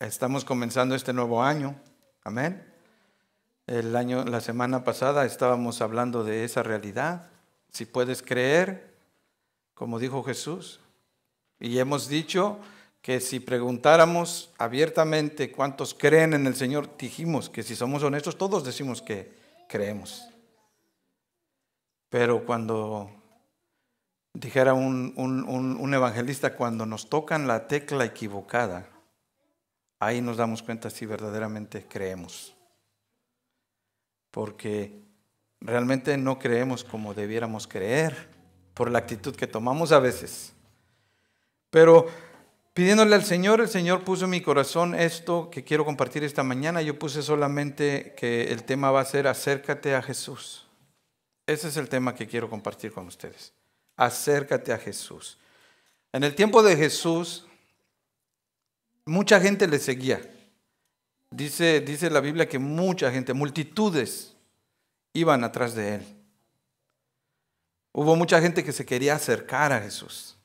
Estamos comenzando este nuevo año. Amén. La semana pasada estábamos hablando de esa realidad. Si puedes creer, como dijo Jesús. Y hemos dicho que si preguntáramos abiertamente cuántos creen en el Señor, dijimos que si somos honestos, todos decimos que creemos. Pero cuando dijera un evangelista, cuando nos tocan la tecla equivocada, ahí nos damos cuenta si verdaderamente creemos. Porque realmente no creemos como debiéramos creer, por la actitud que tomamos a veces. Pero pidiéndole al Señor, el Señor puso en mi corazón esto que quiero compartir esta mañana. Yo puse solamente que el tema va a ser acércate a Jesús. Ese es el tema que quiero compartir con ustedes. Acércate a Jesús. En el tiempo de Jesús, mucha gente le seguía. Dice la Biblia que mucha gente, multitudes, iban atrás de él. Hubo mucha gente que se quería acercar a Jesús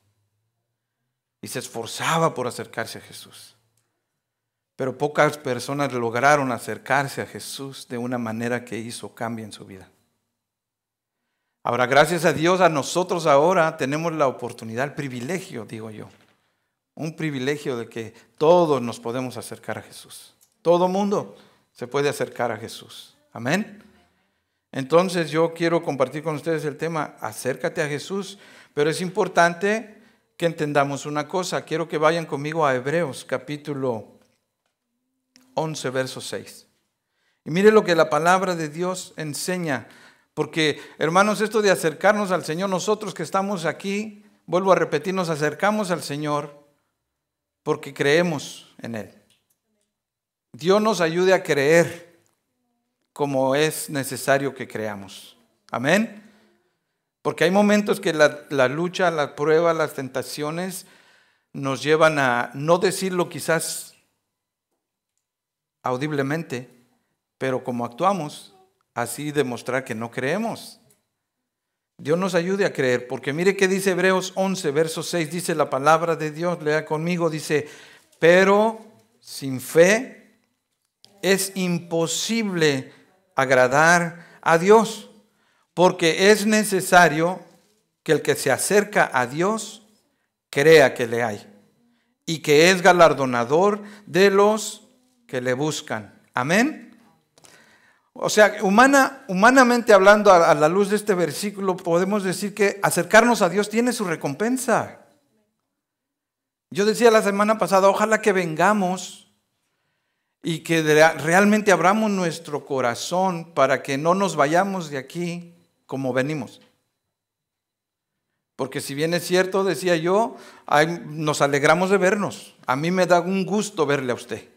y se esforzaba por acercarse a Jesús. Pero pocas personas lograron acercarse a Jesús de una manera que hizo cambio en su vida. Ahora, gracias a Dios, a nosotros ahora tenemos la oportunidad, el privilegio, digo yo, un privilegio de que todos nos podemos acercar a Jesús. Todo mundo se puede acercar a Jesús. Amén. Entonces yo quiero compartir con ustedes el tema, acércate a Jesús, pero es importante que entendamos una cosa. Quiero que vayan conmigo a Hebreos capítulo 11, verso 6. Y mire lo que la palabra de Dios enseña. Porque, hermanos, esto de acercarnos al Señor, nosotros que estamos aquí, vuelvo a repetir, nos acercamos al Señor porque creemos en Él. Dios nos ayude a creer como es necesario que creamos. Amén. Porque hay momentos que la lucha, la prueba, las tentaciones nos llevan a no decirlo quizás audiblemente, pero como actuamos, así demostrar que no creemos. Dios nos ayude a creer, porque mire que dice Hebreos 11, verso 6, dice la palabra de Dios, lea conmigo, dice, pero sin fe es imposible agradar a Dios, porque es necesario que el que se acerca a Dios crea que le hay y que es galardonador de los que le buscan. Amén. O sea, humanamente hablando, a la luz de este versículo, podemos decir que acercarnos a Dios tiene su recompensa. Yo decía la semana pasada, ojalá que vengamos y que realmente abramos nuestro corazón para que no nos vayamos de aquí como venimos. Porque si bien es cierto, decía yo, nos alegramos de vernos. A mí me da un gusto verle a usted.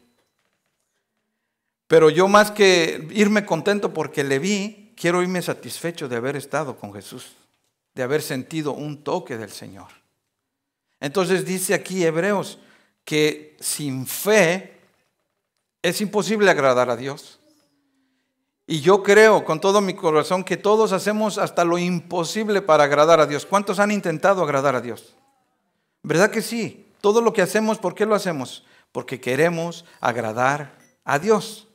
Pero yo más que irme contento porque le vi, quiero irme satisfecho de haber estado con Jesús, de haber sentido un toque del Señor. Entonces dice aquí Hebreos que sin fe es imposible agradar a Dios. Y yo creo con todo mi corazón que todos hacemos hasta lo imposible para agradar a Dios. ¿Cuántos han intentado agradar a Dios? ¿Verdad que sí? Todo lo que hacemos, ¿por qué lo hacemos? Porque queremos agradar a Dios.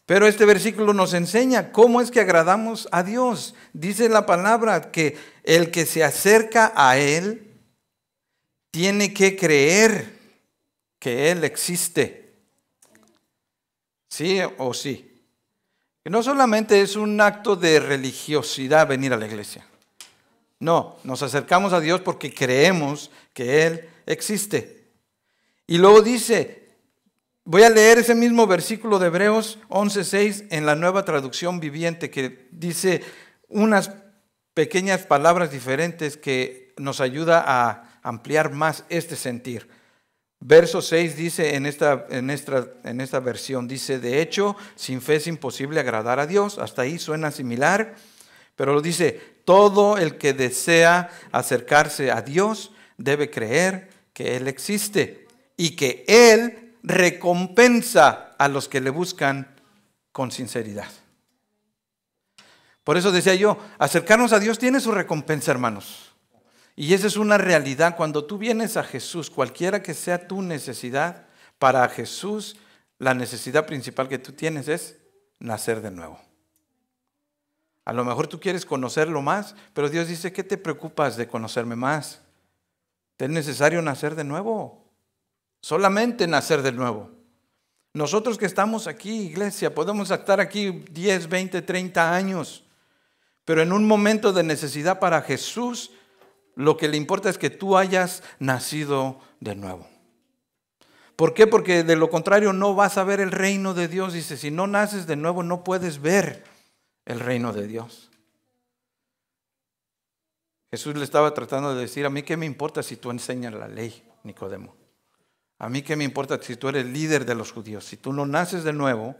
Pero este versículo nos enseña cómo es que agradamos a Dios. Dice la palabra que el que se acerca a Él tiene que creer que Él existe. ¿Sí o sí? Que no solamente es un acto de religiosidad venir a la iglesia. No, nos acercamos a Dios porque creemos que Él existe. Y luego dice... Voy a leer ese mismo versículo de Hebreos 11:6 en la Nueva Traducción Viviente, que dice unas pequeñas palabras diferentes que nos ayuda a ampliar más este sentir. Verso 6 dice en esta versión, dice, de hecho, sin fe es imposible agradar a Dios. Hasta ahí suena similar, pero dice, todo el que desea acercarse a Dios debe creer que Él existe y que Él recompensa a los que le buscan con sinceridad. Por eso decía yo, acercarnos a Dios tiene su recompensa, hermanos. Y esa es una realidad. Cuando tú vienes a Jesús, cualquiera que sea tu necesidad, para Jesús, la necesidad principal que tú tienes es nacer de nuevo. A lo mejor tú quieres conocerlo más, pero Dios dice, ¿qué te preocupas de conocerme más? Es necesario nacer de nuevo. Solamente nacer de nuevo. Nosotros que estamos aquí, iglesia, podemos estar aquí 10, 20, 30 años, pero en un momento de necesidad para Jesús, lo que le importa es que tú hayas nacido de nuevo. ¿Por qué? Porque de lo contrario no vas a ver el reino de Dios. Dice, si no naces de nuevo no puedes ver el reino de Dios. Jesús le estaba tratando de decir, a mí qué me importa si tú enseñas la ley, Nicodemo. A mí qué me importa si tú eres líder de los judíos. Si tú no naces de nuevo,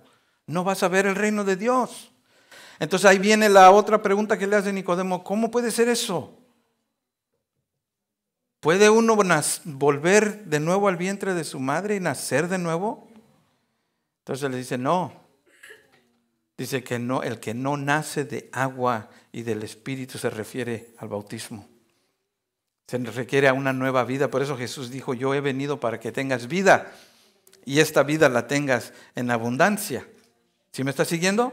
no vas a ver el reino de Dios. Entonces ahí viene la otra pregunta que le hace Nicodemo. ¿Cómo puede ser eso? ¿Puede uno volver de nuevo al vientre de su madre y nacer de nuevo? Entonces le dice, no. Dice que no, el que no nace de agua y del Espíritu se refiere al bautismo. Se requiere a una nueva vida. Por eso Jesús dijo, yo he venido para que tengas vida y esta vida la tengas en abundancia. ¿Sí me está siguiendo?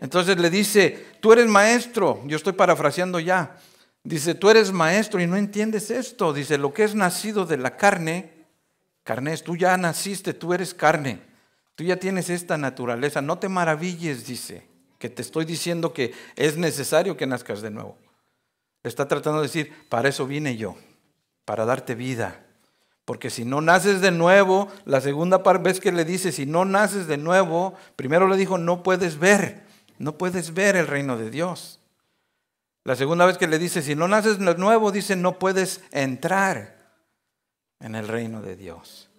Entonces le dice, tú eres maestro. Yo estoy parafraseando ya. Dice, tú eres maestro y no entiendes esto. Dice, lo que es nacido de la carne, carne es, tú ya naciste, tú eres carne. Tú ya tienes esta naturaleza. No te maravilles, dice, que te estoy diciendo que es necesario que nazcas de nuevo. Está tratando de decir, para eso vine yo, para darte vida. Porque si no naces de nuevo, la segunda vez que le dice, si no naces de nuevo, primero le dijo, no puedes ver el reino de Dios. La segunda vez que le dice, si no naces de nuevo, dice, no puedes entrar en el reino de Dios.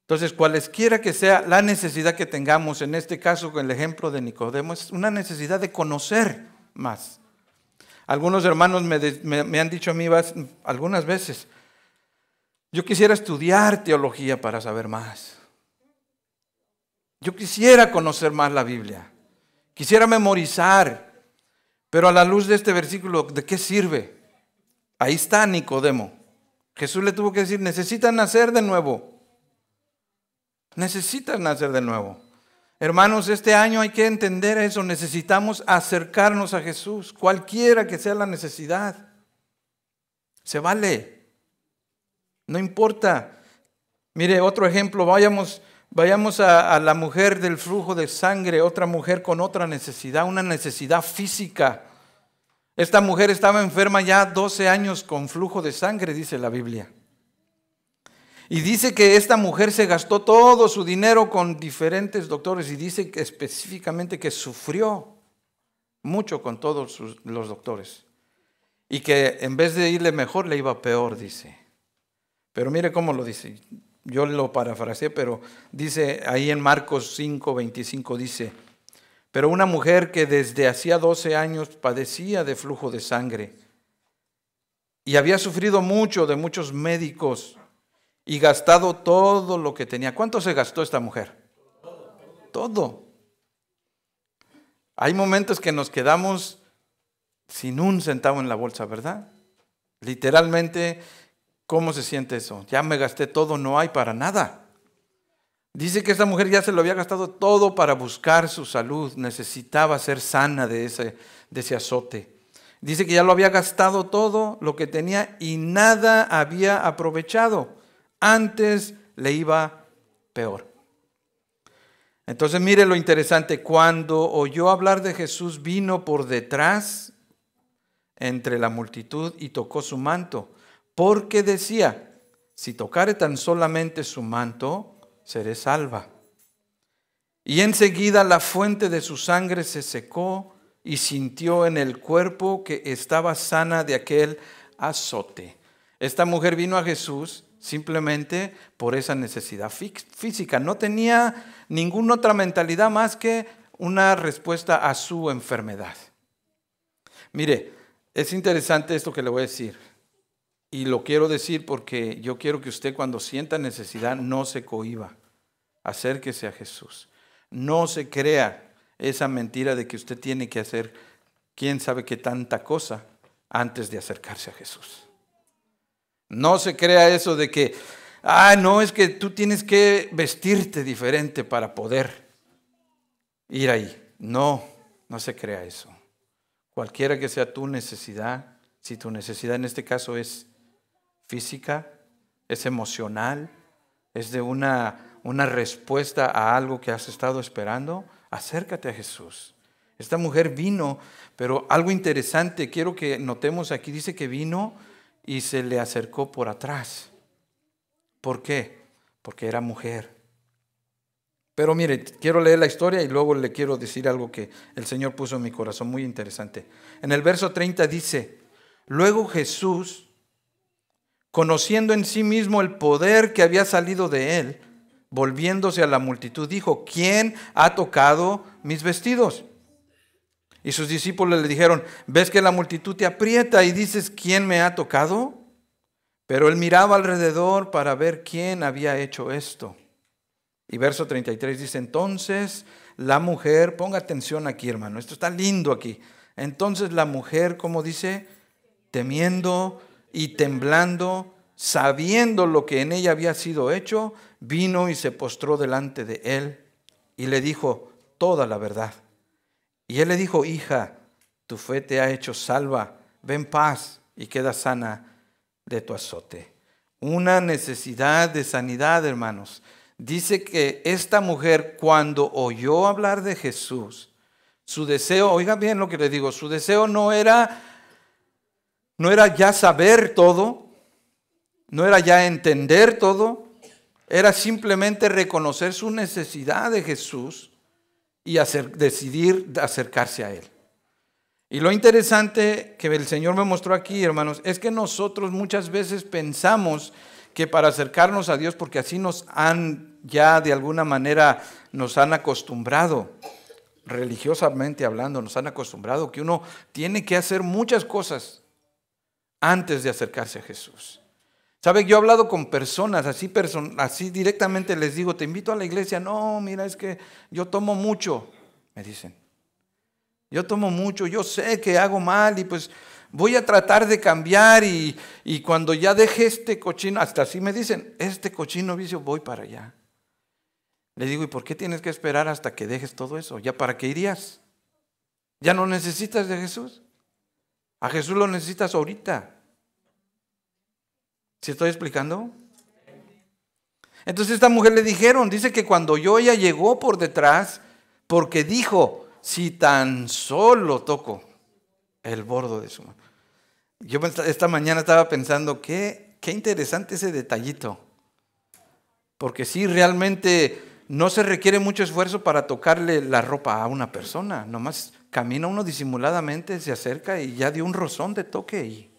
Entonces, cualesquiera que sea la necesidad que tengamos, en este caso con el ejemplo de Nicodemo, es una necesidad de conocer más. Algunos hermanos me han dicho a mí algunas veces, yo quisiera estudiar teología para saber más. Yo quisiera conocer más la Biblia. Quisiera memorizar. Pero a la luz de este versículo, ¿de qué sirve? Ahí está Nicodemo. Jesús le tuvo que decir, necesitan nacer de nuevo. Necesitan nacer de nuevo. Hermanos, este año hay que entender eso. Necesitamos acercarnos a Jesús, cualquiera que sea la necesidad. Se vale. No importa. Mire, otro ejemplo. Vayamos a la mujer del flujo de sangre, otra mujer con otra necesidad, una necesidad física. Esta mujer estaba enferma ya 12 años con flujo de sangre, dice la Biblia. Y dice que esta mujer se gastó todo su dinero con diferentes doctores y dice que específicamente que sufrió mucho con todos los doctores. Y que en vez de irle mejor, le iba peor, dice. Pero mire cómo lo dice. Yo lo parafraseé, pero dice ahí en Marcos 5:25 dice, pero una mujer que desde hacía 12 años padecía de flujo de sangre y había sufrido mucho de muchos médicos y gastado todo lo que tenía. ¿Cuánto se gastó esta mujer? Todo. Hay momentos que nos quedamos sin un centavo en la bolsa, ¿verdad? Literalmente, ¿cómo se siente eso? Ya me gasté todo, no hay para nada. Dice que esta mujer ya se lo había gastado todo para buscar su salud. Necesitaba ser sana de ese azote. Dice que ya lo había gastado todo lo que tenía y nada había aprovechado. Antes le iba peor. Entonces mire lo interesante. Cuando oyó hablar de Jesús, vino por detrás entre la multitud y tocó su manto. Porque decía, si tocare tan solamente su manto, seré salva. Y enseguida la fuente de su sangre se secó y sintió en el cuerpo que estaba sana de aquel azote. Esta mujer vino a Jesús simplemente por esa necesidad física. No tenía ninguna otra mentalidad más que una respuesta a su enfermedad. Mire, es interesante esto que le voy a decir. Y lo quiero decir porque yo quiero que usted cuando sienta necesidad no se cohíba. Acérquese a Jesús. No se crea esa mentira de que usted tiene que hacer quién sabe qué tanta cosa antes de acercarse a Jesús. No se crea eso de que no, es que tú tienes que vestirte diferente para poder ir ahí. No, no se crea eso. Cualquiera que sea tu necesidad, si tu necesidad en este caso es física, es emocional, es de una respuesta a algo que has estado esperando, acércate a Jesús. Esta mujer vino, pero algo interesante, quiero que notemos aquí, dice que vino y se le acercó por atrás. ¿Por qué? Porque era mujer. Pero mire, quiero leer la historia y luego le quiero decir algo que el Señor puso en mi corazón, muy interesante. En el verso 30 dice, luego Jesús, conociendo en sí mismo el poder que había salido de él, volviéndose a la multitud, dijo, ¿quién ha tocado mis vestidos? Y sus discípulos le dijeron, ¿ves que la multitud te aprieta y dices, ¿quién me ha tocado? Pero él miraba alrededor para ver quién había hecho esto. Y verso 33 dice, entonces la mujer, ponga atención aquí, hermano, esto está lindo aquí. Entonces la mujer, ¿cómo dice? Temiendo y temblando, sabiendo lo que en ella había sido hecho, vino y se postró delante de él y le dijo toda la verdad. Y él le dijo, hija, tu fe te ha hecho salva, ve en paz y queda sana de tu azote. Una necesidad de sanidad, hermanos. Dice que esta mujer, cuando oyó hablar de Jesús, su deseo, oiga bien lo que le digo, su deseo no era ya saber todo, no era ya entender todo, era simplemente reconocer su necesidad de Jesús y decidir acercarse a Él. Y lo interesante que el Señor me mostró aquí, hermanos, es que nosotros muchas veces pensamos que para acercarnos a Dios, porque así nos han ya de alguna manera nos han acostumbrado, religiosamente hablando, nos han acostumbrado que uno tiene que hacer muchas cosas antes de acercarse a Jesús. ¿Sabe? Yo he hablado con personas, así directamente les digo, te invito a la iglesia. No, mira, es que yo tomo mucho, me dicen. Yo tomo mucho, yo sé que hago mal y pues voy a tratar de cambiar y cuando ya deje este cochino, hasta así me dicen, este cochino vicio, voy para allá. Le digo, ¿y por qué tienes que esperar hasta que dejes todo eso? ¿Ya para qué irías? ¿Ya no necesitas de Jesús? A Jesús lo necesitas ahorita. ¿Sí estoy explicando? Entonces esta mujer le dijeron, dice que cuando ella llegó por detrás, porque dijo, si tan solo toco el borde de su mano. Yo esta mañana estaba pensando, qué interesante ese detallito. Porque sí, realmente no se requiere mucho esfuerzo para tocarle la ropa a una persona. Nomás camina uno disimuladamente, se acerca y ya dio un rozón de toque.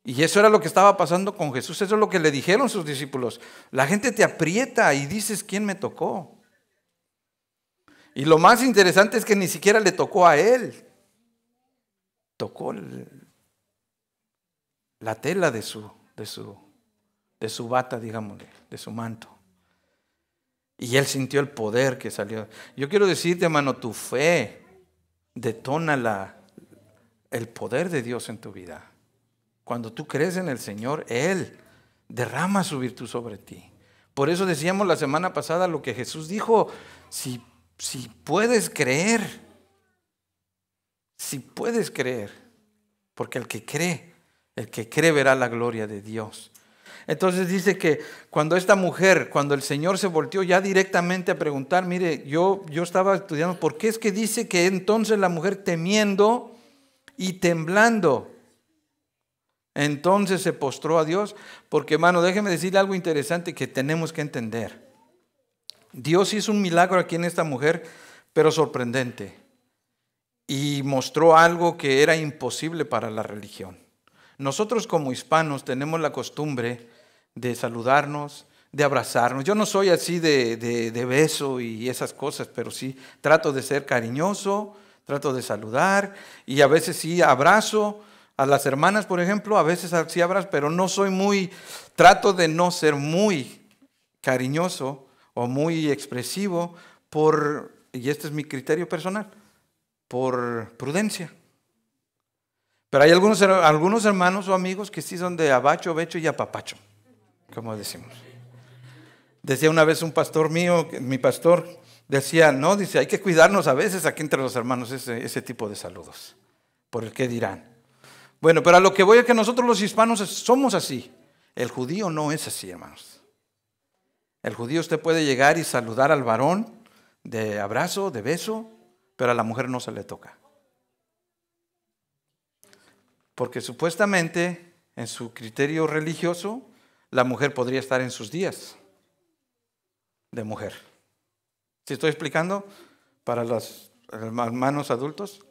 Y eso era lo que estaba pasando con Jesús. Eso es lo que le dijeron sus discípulos. La gente te aprieta y dices, ¿quién me tocó? Y lo más interesante es que ni siquiera le tocó a él. Tocó la tela de su bata, digámosle, de su manto. Y él sintió el poder que salió. Yo quiero decirte, hermano, tu fe detona el poder de Dios en tu vida. Cuando tú crees en el Señor, Él derrama su virtud sobre ti. Por eso decíamos la semana pasada lo que Jesús dijo, si puedes creer, porque el que cree verá la gloria de Dios. Entonces dice que cuando el Señor se volteó ya directamente a preguntar, mire, yo estaba estudiando, ¿por qué es que dice que entonces la mujer temiendo y temblando? Entonces se postró a Dios, porque hermano, déjeme decirle algo interesante que tenemos que entender. Dios hizo un milagro aquí en esta mujer, pero sorprendente, y mostró algo que era imposible para la religión. Nosotros como hispanos tenemos la costumbre de saludarnos, de abrazarnos. Yo no soy así de beso y esas cosas, pero sí trato de ser cariñoso, trato de saludar y a veces sí abrazo. A las hermanas, por ejemplo, a veces sí abrazo, pero trato de no ser muy cariñoso o muy expresivo y este es mi criterio personal, por prudencia. Pero hay algunos hermanos o amigos que sí son de abacho, becho y apapacho. como decimos. Decía una vez un pastor mío, mi pastor, decía, no, dice, hay que cuidarnos a veces aquí entre los hermanos ese tipo de saludos, por el qué dirán. Bueno, pero a lo que voy es que nosotros los hispanos somos así. El judío no es así, hermanos. El judío usted puede llegar y saludar al varón de abrazo, de beso, pero a la mujer no se le toca. Porque supuestamente, en su criterio religioso, la mujer podría estar en sus días de mujer. ¿Sí estoy explicando para los hermanos adultos?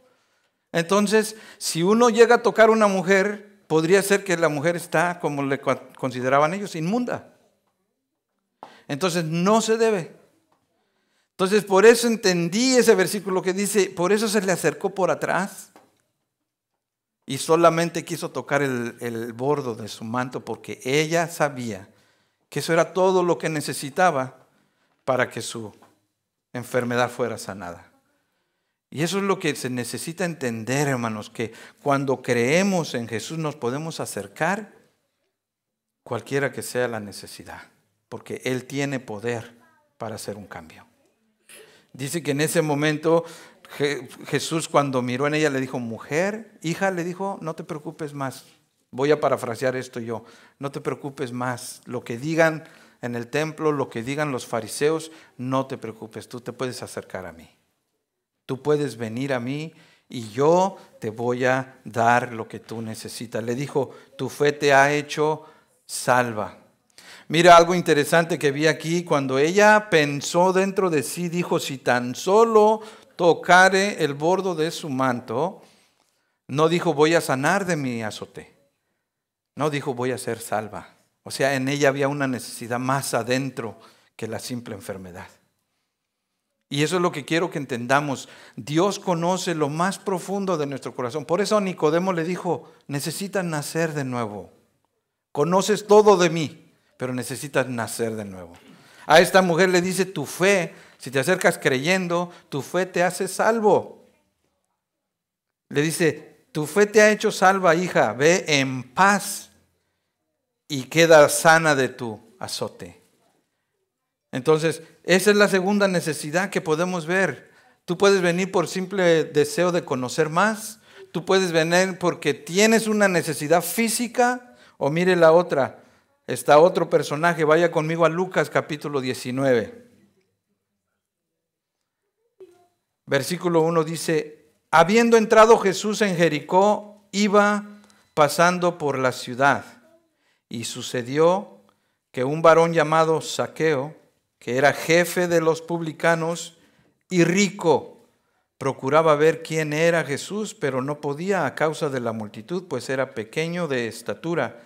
Entonces, si uno llega a tocar a una mujer, podría ser que la mujer está, como le consideraban ellos, inmunda. Entonces, no se debe. Entonces, por eso entendí ese versículo que dice, por eso se le acercó por atrás y solamente quiso tocar el bordo de su manto, porque ella sabía que eso era todo lo que necesitaba para que su enfermedad fuera sanada. Y eso es lo que se necesita entender, hermanos, que cuando creemos en Jesús nos podemos acercar cualquiera que sea la necesidad, porque Él tiene poder para hacer un cambio. Dice que en ese momento Jesús, cuando miró en ella, le dijo, mujer, hija, le dijo, no te preocupes más. Voy a parafrasear esto yo, no te preocupes más. Lo que digan en el templo, lo que digan los fariseos, no te preocupes, tú te puedes acercar a mí. Tú puedes venir a mí y yo te voy a dar lo que tú necesitas. Le dijo, tu fe te ha hecho salva. Mira algo interesante que vi aquí. Cuando ella pensó dentro de sí, dijo, si tan solo tocare el bordo de su manto, no dijo, voy a sanar de mi azote. No dijo, voy a ser salva. O sea, en ella había una necesidad más adentro que la simple enfermedad. Y eso es lo que quiero que entendamos. Dios conoce lo más profundo de nuestro corazón. Por eso Nicodemo le dijo, necesitas nacer de nuevo. Conoces todo de mí, pero necesitas nacer de nuevo. A esta mujer le dice, tu fe, si te acercas creyendo, tu fe te hace salvo. Le dice, tu fe te ha hecho salva, hija, ve en paz y queda sana de tu azote. Entonces, esa es la segunda necesidad que podemos ver. Tú puedes venir por simple deseo de conocer más. Tú puedes venir porque tienes una necesidad física. O mire la otra. Está otro personaje. Vaya conmigo a Lucas capítulo 19. Versículo 1 dice, habiendo entrado Jesús en Jericó, iba pasando por la ciudad. Y sucedió que un varón llamado Zaqueo, que era jefe de los publicanos y rico, procuraba ver quién era Jesús, pero no podía a causa de la multitud, pues era pequeño de estatura.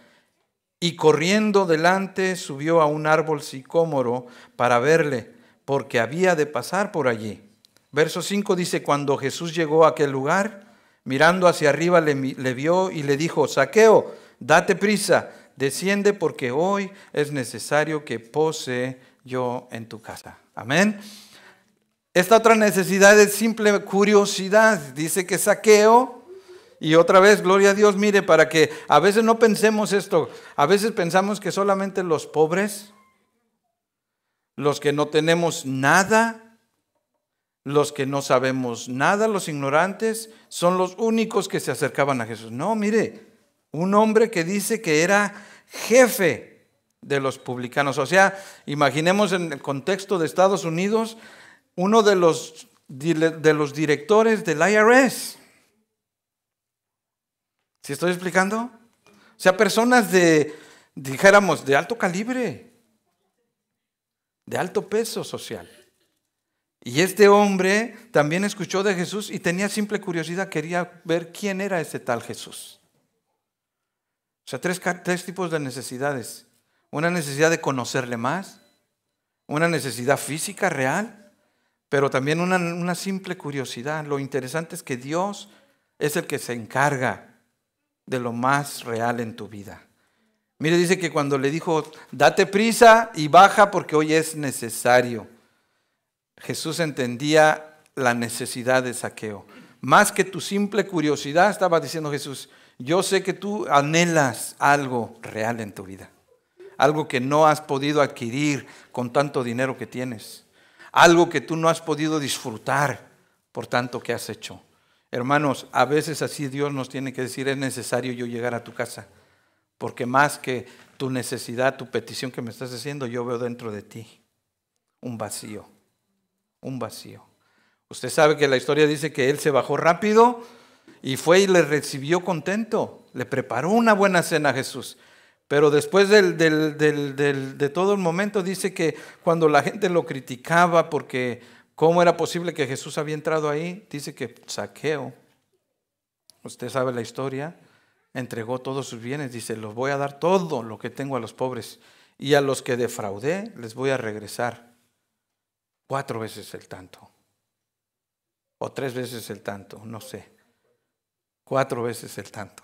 Y corriendo delante subió a un árbol sicómoro para verle, porque había de pasar por allí. Verso 5 dice, cuando Jesús llegó a aquel lugar, mirando hacia arriba le vio y le dijo, Zaqueo, date prisa, desciende porque hoy es necesario que pose yo en tu casa. Amén. Esta otra necesidad es simple curiosidad. Dice que Zaqueo, y otra vez, gloria a Dios, mire, para que a veces no pensemos esto. A veces pensamos que solamente los pobres, los que no tenemos nada, los que no sabemos nada, los ignorantes, son los únicos que se acercaban a Jesús. No, mire, un hombre que dice que era jefe de los publicanos. O sea, imaginemos en el contexto de Estados Unidos, uno de los directores del IRS. ¿Sí estoy explicando? O sea, personas dijéramos, de alto calibre, de alto peso social. Y este hombre también escuchó de Jesús y tenía simple curiosidad, quería ver quién era ese tal Jesús. O sea, tres tipos de necesidades. Una necesidad de conocerle más, una necesidad física real, pero también una simple curiosidad. Lo interesante es que Dios es el que se encarga de lo más real en tu vida. Mire, dice que cuando le dijo, date prisa y baja porque hoy es necesario. Jesús entendía la necesidad de Zaqueo. Más que tu simple curiosidad, estaba diciendo Jesús, yo sé que tú anhelas algo real en tu vida. algo que no has podido adquirir con tanto dinero que tienes, algo que tú no has podido disfrutar por tanto que has hecho. Hermanos, a veces así Dios nos tiene que decir, es necesario yo llegar a tu casa, porque más que tu necesidad, tu petición que me estás haciendo, yo veo dentro de ti un vacío, un vacío. Usted sabe que la historia dice que él se bajó rápido y fue y le recibió contento, le preparó una buena cena a Jesús. Pero después de todo el momento dice que cuando la gente lo criticaba porque cómo era posible que Jesús había entrado ahí, dice que Zaqueo, usted sabe la historia, entregó todos sus bienes, dice, los voy a dar todo lo que tengo a los pobres y a los que defraudé les voy a regresar 4 veces el tanto o 3 veces el tanto, no sé, 4 veces el tanto.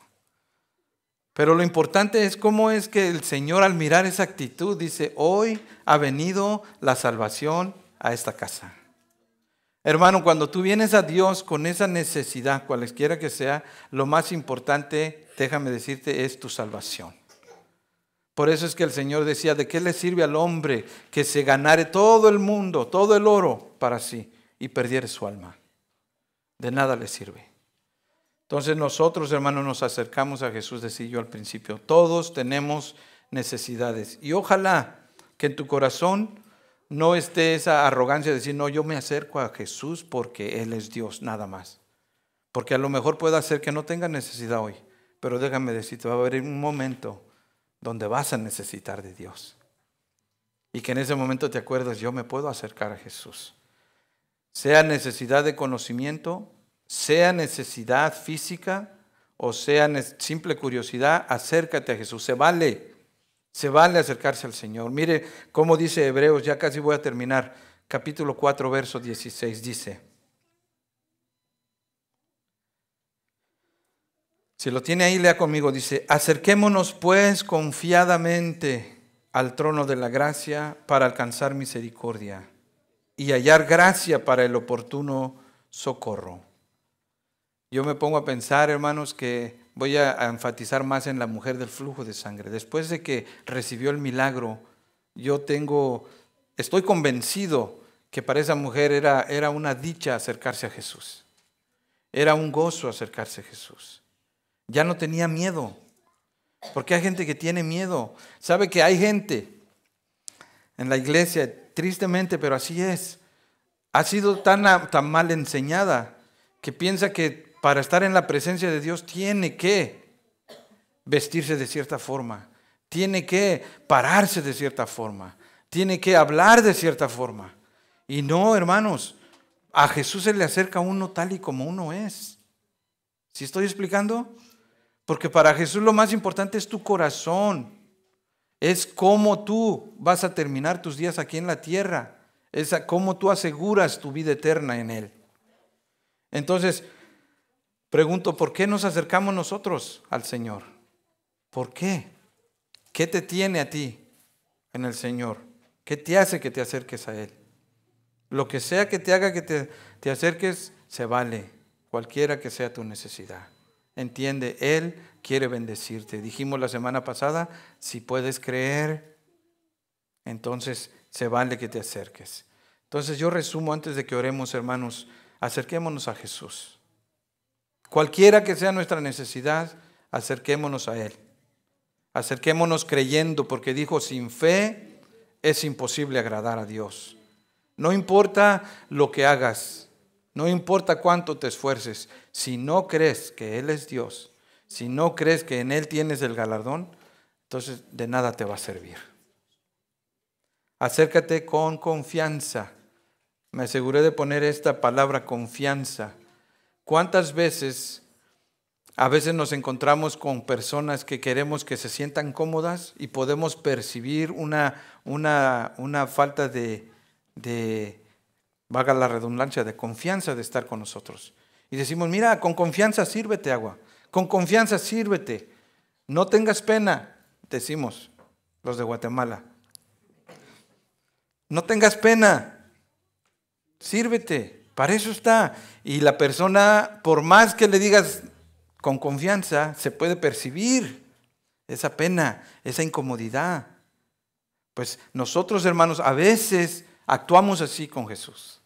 Pero lo importante es cómo es que el Señor al mirar esa actitud dice, hoy ha venido la salvación a esta casa. Hermano, cuando tú vienes a Dios con esa necesidad, cualesquiera que sea, lo más importante, déjame decirte, es tu salvación. Por eso es que el Señor decía, ¿de qué le sirve al hombre que se ganare todo el mundo, todo el oro para sí y perdiere su alma? De nada le sirve. Entonces nosotros, hermanos, nos acercamos a Jesús, decía yo al principio, todos tenemos necesidades. Y ojalá que en tu corazón no esté esa arrogancia de decir, no, yo me acerco a Jesús porque Él es Dios, nada más. Porque a lo mejor puede ser que no tenga necesidad hoy, pero déjame decirte, va a haber un momento donde vas a necesitar de Dios. Y que en ese momento te acuerdas, yo me puedo acercar a Jesús. Sea necesidad de conocimiento, sea necesidad física o sea simple curiosidad, acércate a Jesús. Se vale acercarse al Señor. Mire cómo dice Hebreos, ya casi voy a terminar, capítulo 4, verso 16, dice. Si lo tiene ahí, lea conmigo, dice, acerquémonos pues confiadamente al trono de la gracia para alcanzar misericordia y hallar gracia para el oportuno socorro. Yo me pongo a pensar, hermanos, que voy a enfatizar más en la mujer del flujo de sangre. Después de que recibió el milagro, estoy convencido que para esa mujer era una dicha acercarse a Jesús. Era un gozo acercarse a Jesús. Ya no tenía miedo, porque hay gente que tiene miedo. ¿Sabe que hay gente en la iglesia, tristemente, pero así es, ha sido tan mal enseñada que piensa que para estar en la presencia de Dios tiene que vestirse de cierta forma, tiene que pararse de cierta forma, tiene que hablar de cierta forma. Y no, hermanos, a Jesús se le acerca a uno tal y como uno es. ¿Sí estoy explicando? Porque para Jesús lo más importante es tu corazón, es cómo tú vas a terminar tus días aquí en la tierra, es cómo tú aseguras tu vida eterna en Él. Entonces, pregunto, ¿por qué nos acercamos nosotros al Señor? ¿Por qué? ¿Qué te tiene a ti en el Señor? ¿Qué te hace que te acerques a Él? Lo que sea que te haga que te acerques, se vale, cualquiera que sea tu necesidad. Entiende, Él quiere bendecirte. Dijimos la semana pasada, si puedes creer, entonces se vale que te acerques. Entonces yo resumo antes de que oremos, hermanos, acerquémonos a Jesús. Cualquiera que sea nuestra necesidad, acerquémonos a Él. Acerquémonos creyendo, porque dijo, sin fe es imposible agradar a Dios. No importa lo que hagas, no importa cuánto te esfuerces, si no crees que Él es Dios, si no crees que en Él tienes el galardón, entonces de nada te va a servir. Acércate con confianza. Me aseguré de poner esta palabra confianza. ¿Cuántas veces, a veces nos encontramos con personas que queremos que se sientan cómodas y podemos percibir una falta de, valga la redundancia, de confianza de estar con nosotros? Y decimos, mira, con confianza sírvete agua, con confianza sírvete, no tengas pena, decimos los de Guatemala. No tengas pena, sírvete, para eso está. Y la persona, por más que le digas con confianza, se puede percibir esa pena, esa incomodidad. Pues nosotros, hermanos, a veces actuamos así con Jesús.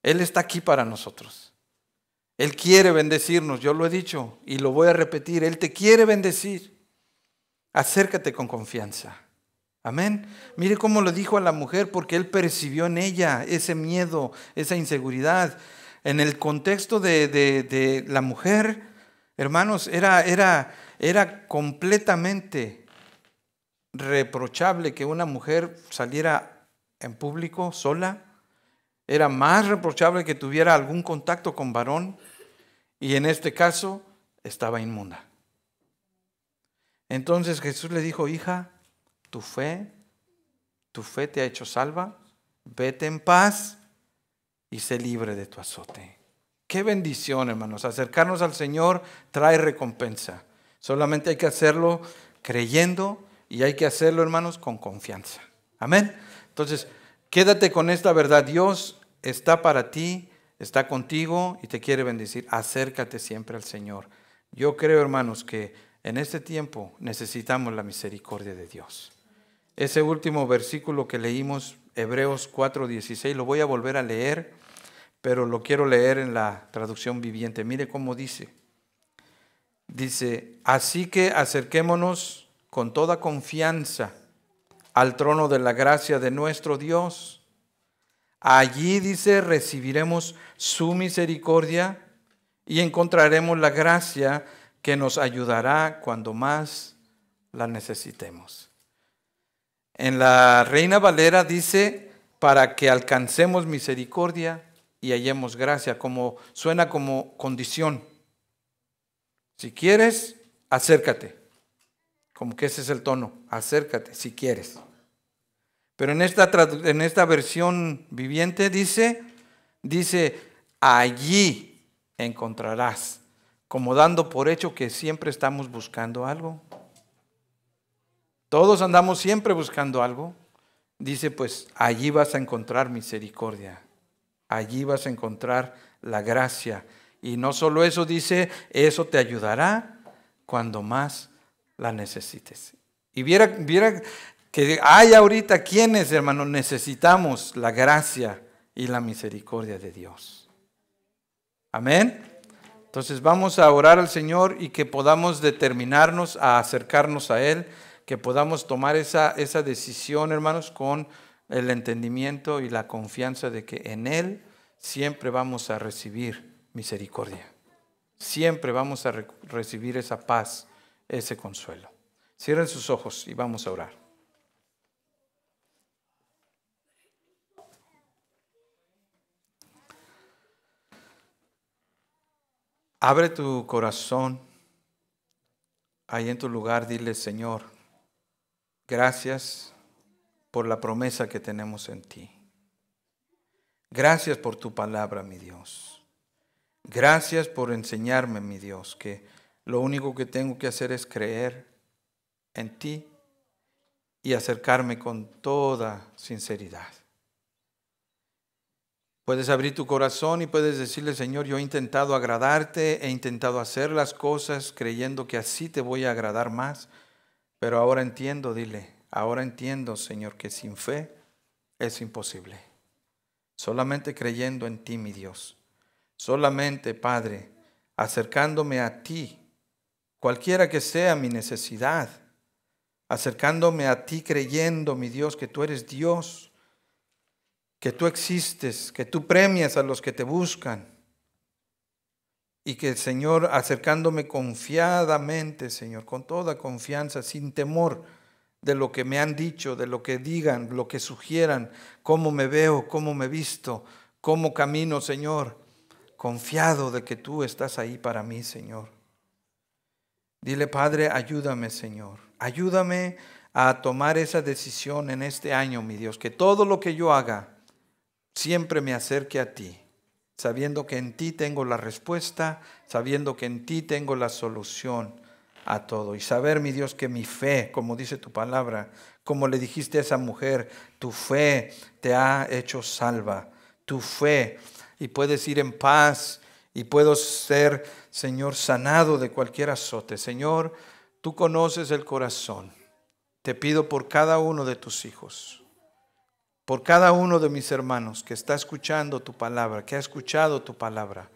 Él está aquí para nosotros. Él quiere bendecirnos, yo lo he dicho y lo voy a repetir. Él te quiere bendecir. Acércate con confianza. Amén. Mire cómo lo dijo a la mujer, porque él percibió en ella ese miedo, esa inseguridad. En el contexto de la mujer, hermanos, era completamente reprochable que una mujer saliera en público sola. Era más reprochable que tuviera algún contacto con varón, y en este caso estaba inmunda. Entonces Jesús le dijo: hija, tu fe te ha hecho salva, vete en paz y sé libre de tu azote. Qué bendición, hermanos. Acercarnos al Señor trae recompensa. Solamente hay que hacerlo creyendo, y hay que hacerlo, hermanos, con confianza. Amén. Entonces, quédate con esta verdad. Dios está para ti, está contigo y te quiere bendecir. Acércate siempre al Señor. Yo creo, hermanos, que en este tiempo necesitamos la misericordia de Dios. Ese último versículo que leímos, Hebreos 4:16, lo voy a volver a leer, pero lo quiero leer en la traducción viviente. Mire cómo dice. Dice: así que acerquémonos con toda confianza al trono de la gracia de nuestro Dios. Allí, dice, recibiremos su misericordia y encontraremos la gracia que nos ayudará cuando más la necesitemos. En la Reina Valera dice: para que alcancemos misericordia y hallemos gracia. Como suena como condición. Si quieres, acércate. Como que ese es el tono. Acércate si quieres. Pero en esta versión viviente dice, allí encontrarás. Como dando por hecho que siempre estamos buscando algo. Todos andamos siempre buscando algo. Dice, pues allí vas a encontrar misericordia. Allí vas a encontrar la gracia. Y no solo eso, dice, eso te ayudará cuando más la necesites. Y viera que hay ahorita quienes, hermanos, necesitamos la gracia y la misericordia de Dios. Amén. Entonces vamos a orar al Señor y que podamos determinarnos a acercarnos a Él, que podamos tomar esa decisión, hermanos, con el entendimiento y la confianza de que en Él siempre vamos a recibir misericordia. Siempre vamos a recibir esa paz, ese consuelo. Cierren sus ojos y vamos a orar. Abre tu corazón ahí en tu lugar. Dile: Señor, gracias por la promesa que tenemos en ti. Gracias por tu palabra, mi Dios. Gracias por enseñarme, mi Dios, que lo único que tengo que hacer es creer en ti y acercarme con toda sinceridad. Puedes abrir tu corazón y puedes decirle: Señor, yo he intentado agradarte, he intentado hacer las cosas creyendo que así te voy a agradar más, pero ahora entiendo, dile, ahora entiendo, Señor, que sin fe es imposible. Solamente creyendo en ti, mi Dios. Solamente, Padre, acercándome a ti, cualquiera que sea mi necesidad, acercándome a ti creyendo, mi Dios, que tú eres Dios, que tú existes, que tú premias a los que te buscan. Y que, Señor, acercándome confiadamente, Señor, con toda confianza, sin temor de lo que me han dicho, de lo que digan, lo que sugieran, cómo me veo, cómo me visto, cómo camino, Señor, confiado de que tú estás ahí para mí, Señor. Dile: Padre, ayúdame, Señor. Ayúdame a tomar esa decisión en este año, mi Dios, que todo lo que yo haga siempre me acerque a ti, sabiendo que en ti tengo la respuesta, sabiendo que en ti tengo la solución a todo. Y saber, mi Dios, que mi fe, como dice tu palabra, como le dijiste a esa mujer, tu fe te ha hecho salva, tu fe, y puedes ir en paz y puedo ser, Señor, sanado de cualquier azote. Señor, tú conoces el corazón. Te pido por cada uno de tus hijos, por cada uno de mis hermanos que está escuchando tu palabra, que ha escuchado tu palabra,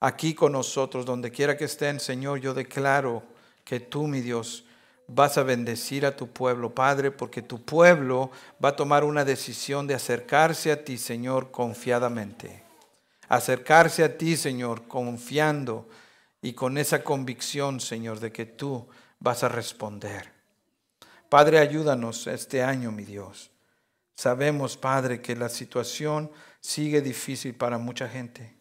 aquí con nosotros, donde quiera que estén, Señor, yo declaro que tú, mi Dios, vas a bendecir a tu pueblo, Padre, porque tu pueblo va a tomar una decisión de acercarse a ti, Señor, confiadamente. Acercarse a ti, Señor, confiando y con esa convicción, Señor, de que tú vas a responder. Padre, ayúdanos este año, mi Dios. Sabemos, Padre, que la situación sigue difícil para mucha gente.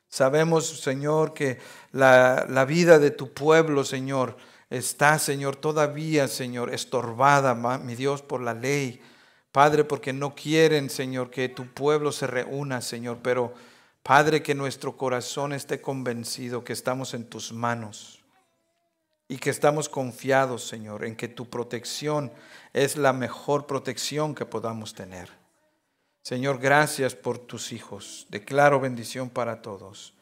Sabemos, Señor, que la vida de tu pueblo, Señor, está, Señor, todavía, Señor, estorbada, mi Dios, por la ley. Padre, porque no quieren, Señor, que tu pueblo se reúna, Señor. Pero, Padre, que nuestro corazón esté convencido que estamos en tus manos y que estamos confiados, Señor, en que tu protección es la mejor protección que podamos tener. Señor, gracias por tus hijos. Declaro bendición para todos.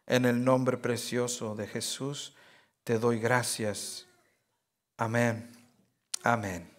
En el nombre precioso de Jesús te doy gracias. Amén. Amén.